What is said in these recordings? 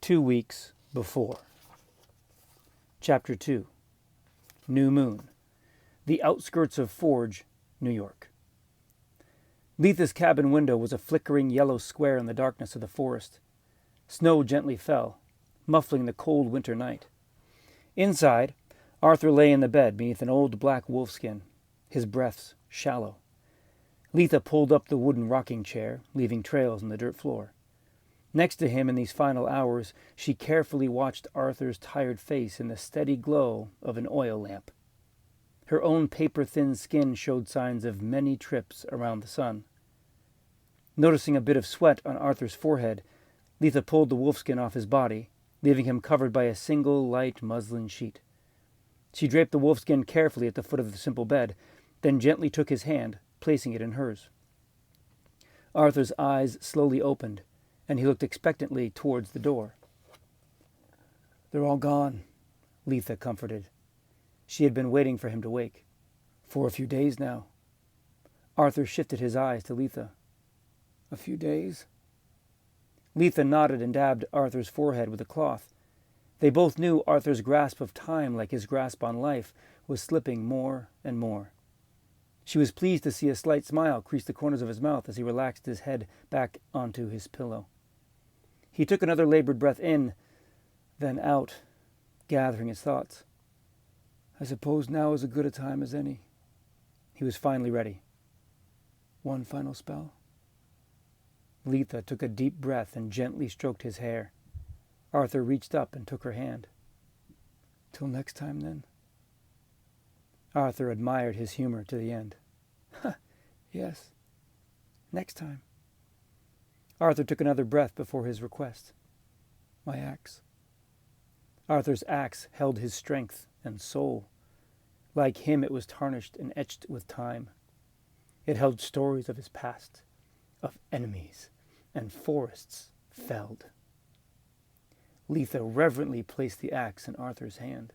2 weeks before. Chapter 2. New Moon. The outskirts of Forge, New York. Letha's cabin window was a flickering yellow square in the darkness of the forest. Snow gently fell, muffling the cold winter night. Inside, Arthur lay in the bed beneath an old black wolfskin, his breaths shallow. Letha pulled up the wooden rocking chair, leaving trails on the dirt floor. Next to him in these final hours, she carefully watched Arthur's tired face in the steady glow of an oil lamp. Her own paper-thin skin showed signs of many trips around the sun. Noticing a bit of sweat on Arthur's forehead, Letha pulled the wolfskin off his body, leaving him covered by a single light muslin sheet. She draped the wolfskin carefully at the foot of the simple bed, then gently took his hand, placing it in hers. Arthur's eyes slowly opened, and he looked expectantly towards the door. "They're all gone," Letha comforted. She had been waiting for him to wake. "For a few days now." Arthur shifted his eyes to Letha. "A few days?" Letha nodded and dabbed Arthur's forehead with a cloth. They both knew Arthur's grasp of time, like his grasp on life, was slipping more and more. She was pleased to see a slight smile crease the corners of his mouth as he relaxed his head back onto his pillow. He took another labored breath in, then out, gathering his thoughts. "I suppose now is as good a time as any." He was finally ready. "One final spell?" Letha took a deep breath and gently stroked his hair. Arthur reached up and took her hand. "Till next time, then?" Arthur admired his humor to the end. "Yes, next time." Arthur took another breath before his request. "My axe." Arthur's axe held his strength and soul. Like him, it was tarnished and etched with time. It held stories of his past, of enemies and forests felled. Letha reverently placed the axe in Arthur's hand.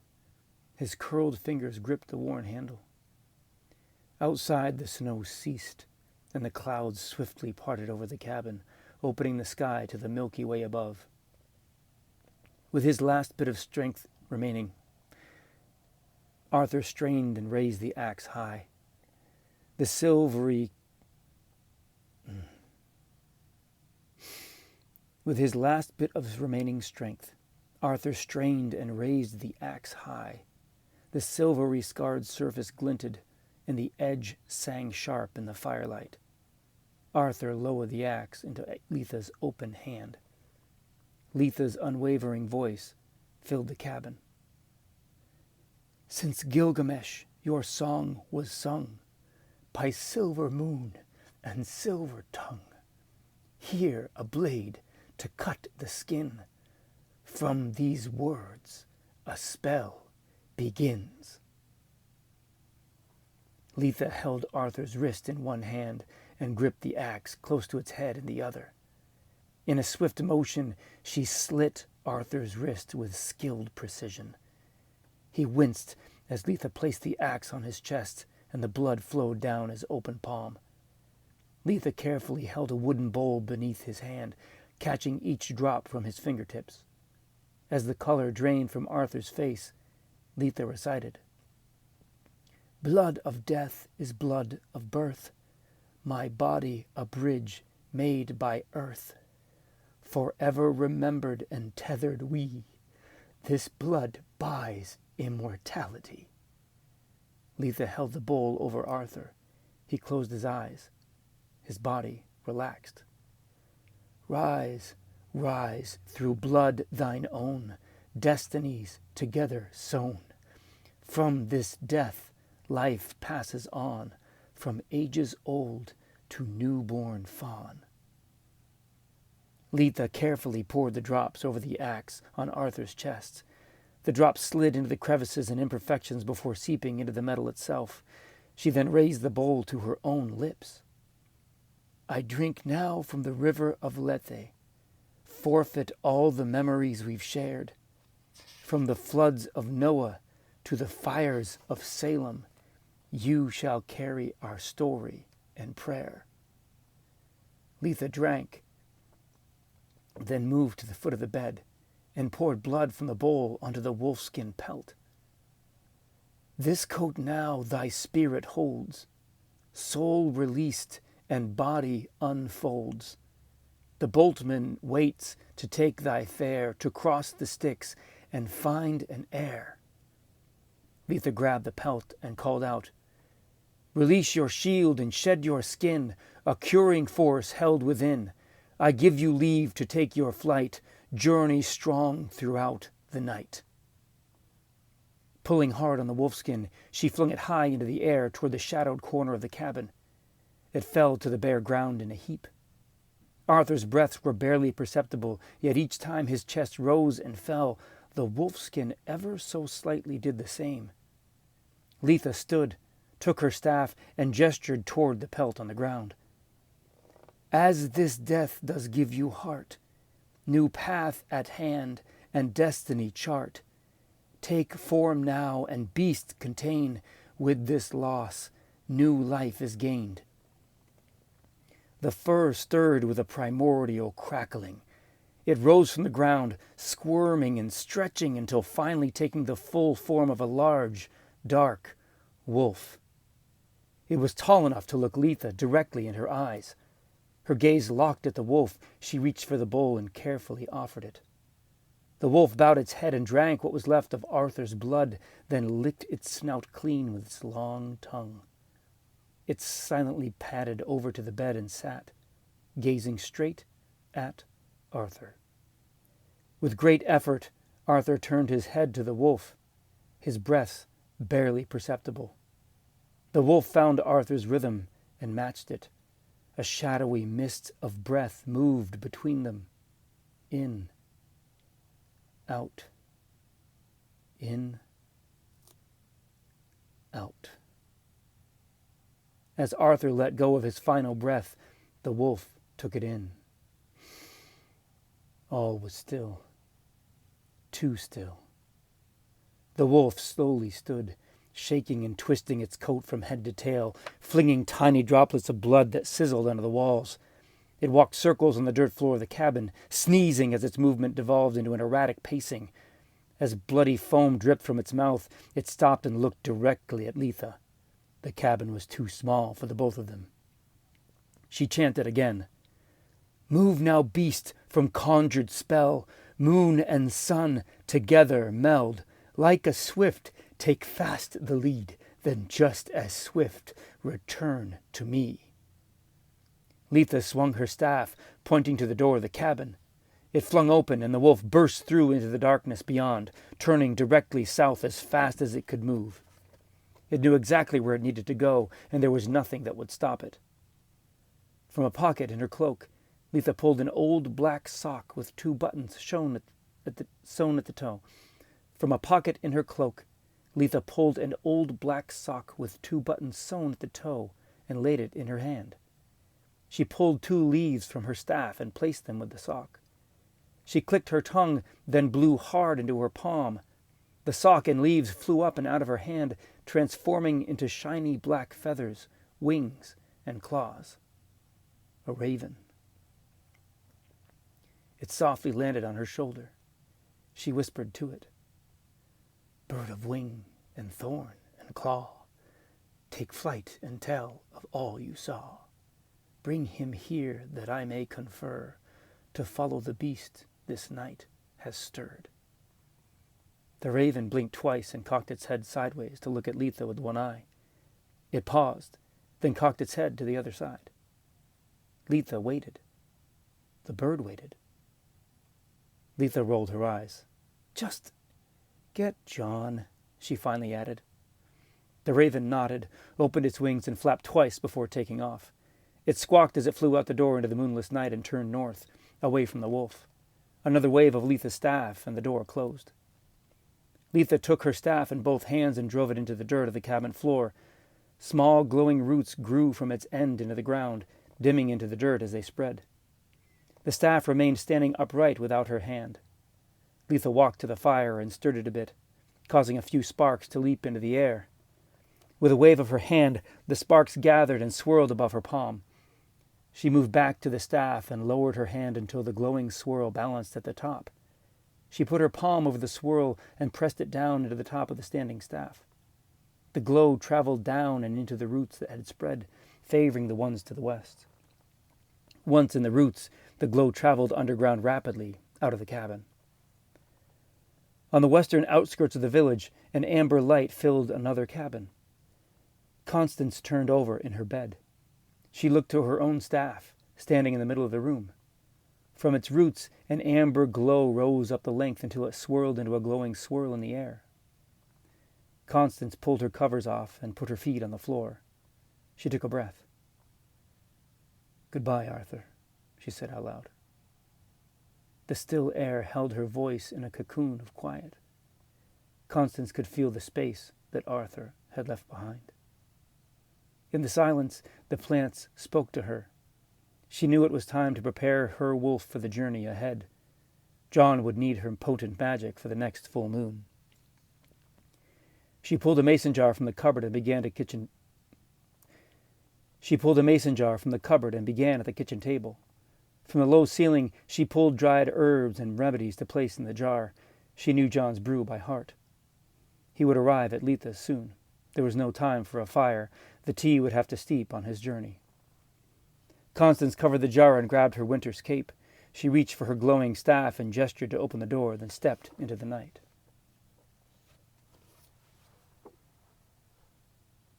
His curled fingers gripped the worn handle. Outside, the snow ceased, and the clouds swiftly parted over the cabin, opening the sky to the Milky Way above. With his last bit of strength remaining, Arthur strained and raised the axe high. The silvery... With his last bit of remaining strength, Arthur strained and raised the axe high. The silvery scarred surface glinted, and the edge sang sharp in the firelight. Arthur lowered the axe into Letha's open hand. Letha's unwavering voice filled the cabin. "Since Gilgamesh your song was sung by silver moon and silver tongue, here a blade to cut the skin. From these words a spell begins." Letha held Arthur's wrist in one hand and gripped the axe close to its head in the other. In a swift motion, she slit Arthur's wrist with skilled precision. He winced as Letha placed the axe on his chest, and the blood flowed down his open palm. Letha carefully held a wooden bowl beneath his hand, catching each drop from his fingertips. As the color drained from Arthur's face, Letha recited, "Blood of death is blood of birth, my body a bridge made by earth. Forever remembered and tethered we, this blood buys immortality." Letha held the bowl over Arthur. He closed his eyes. His body relaxed. "Rise, rise, through blood thine own, destinies together sown. From this death life passes on, from ages old to newborn fawn." Letha carefully poured the drops over the axe on Arthur's chest. The drops slid into the crevices and imperfections before seeping into the metal itself. She then raised the bowl to her own lips. "I drink now from the river of Lethe, forfeit all the memories we've shared. From the floods of Noah to the fires of Salem, you shall carry our story and prayer." Letha drank, then moved to the foot of the bed, and poured blood from the bowl onto the wolfskin pelt. This coat now thy spirit holds, soul released and body unfolds. The boltman waits to take thy fare, to cross the Styx and find an heir. Letha grabbed the pelt and called out, Release your shield and shed your skin, a curing force held within. I give you leave to take your flight, journey strong throughout the night. Pulling hard on the wolfskin, she flung it high into the air toward the shadowed corner of the cabin. It fell to the bare ground in a heap. Arthur's breaths were barely perceptible, yet each time his chest rose and fell, the wolfskin ever so slightly did the same. Letha stood, took her staff, and gestured toward the pelt on the ground. As this death does give you heart, new path at hand and destiny chart, take form now and beast contain, with this loss new life is gained. The fur stirred with a primordial crackling. It rose from the ground, squirming and stretching until finally taking the full form of a large, dark wolf. It was tall enough to look Letha directly in her eyes. Her gaze locked at the wolf. She reached for the bowl and carefully offered it. The wolf bowed its head and drank what was left of Arthur's blood, then licked its snout clean with its long tongue. It silently padded over to the bed and sat, gazing straight at Arthur. With great effort, Arthur turned his head to the wolf, his breath barely perceptible. The wolf found Arthur's rhythm and matched it. A shadowy mist of breath moved between them. In, out, in, out. As Arthur let go of his final breath, the wolf took it in. All was still, too still. The wolf slowly stood, shaking and twisting its coat from head to tail, flinging tiny droplets of blood that sizzled under the walls. It walked circles on the dirt floor of the cabin, sneezing as its movement devolved into an erratic pacing. As bloody foam dripped from its mouth, it stopped and looked directly at Letha. The cabin was too small for the both of them. She chanted again. Move now, beast, from conjured spell. Moon and sun together meld. Like a swift, take fast the lead, then just as swift return to me. Letha swung her staff, pointing to the door of the cabin. It flung open, and the wolf burst through into the darkness beyond, turning directly south as fast as it could move. It knew exactly where it needed to go, and there was nothing that would stop it. From a pocket in her cloak, Letha pulled an old black sock with 2 buttons sewn at the toe. From a pocket in her cloak, Letha pulled an old black sock with 2 buttons sewn at the toe and laid it in her hand. She pulled 2 leaves from her staff and placed them with the sock. She clicked her tongue, then blew hard into her palm. The sock and leaves flew up and out of her hand, transforming into shiny black feathers, wings, and claws. A raven. It softly landed on her shoulder. She whispered to it, Bird of wing and thorn and claw, take flight and tell of all you saw. Bring him here that I may confer, to follow the beast this night has stirred. The raven blinked twice and cocked its head sideways to look at Letha with one eye. It paused, then cocked its head to the other side. Letha waited. The bird waited. Letha rolled her eyes. Just get John, she finally added. The raven nodded, opened its wings, and flapped twice before taking off. It squawked as it flew out the door into the moonless night and turned north, away from the wolf. Another wave of Letha's staff, and the door closed. Letha took her staff in both hands and drove it into the dirt of the cabin floor. Small, glowing roots grew from its end into the ground, dimming into the dirt as they spread. The staff remained standing upright without her hand. Letha walked to the fire and stirred it a bit, causing a few sparks to leap into the air. With a wave of her hand, the sparks gathered and swirled above her palm. She moved back to the staff and lowered her hand until the glowing swirl balanced at the top. She put her palm over the swirl and pressed it down into the top of the standing staff. The glow traveled down and into the roots that had spread, favoring the ones to the west. Once in the roots, the glow traveled underground rapidly, out of the cabin. On the western outskirts of the village, an amber light filled another cabin. Constance turned over in her bed. She looked to her own staff, standing in the middle of the room. From its roots, an amber glow rose up the length until it swirled into a glowing swirl in the air. Constance pulled her covers off and put her feet on the floor. She took a breath. "Goodbye, Arthur," she said out loud. The still air held her voice in a cocoon of quiet. Constance could feel the space that Arthur had left behind. In the silence, the plants spoke to her. She knew it was time to prepare her wolf for the journey ahead. John would need her potent magic for the next full moon. She pulled a mason jar from the cupboard and began at the kitchen table. From the low ceiling, she pulled dried herbs and remedies to place in the jar. She knew John's brew by heart. He would arrive at Letha soon. There was no time for a fire. The tea would have to steep on his journey. Constance covered the jar and grabbed her winter's cape. She reached for her glowing staff and gestured to open the door, then stepped into the night.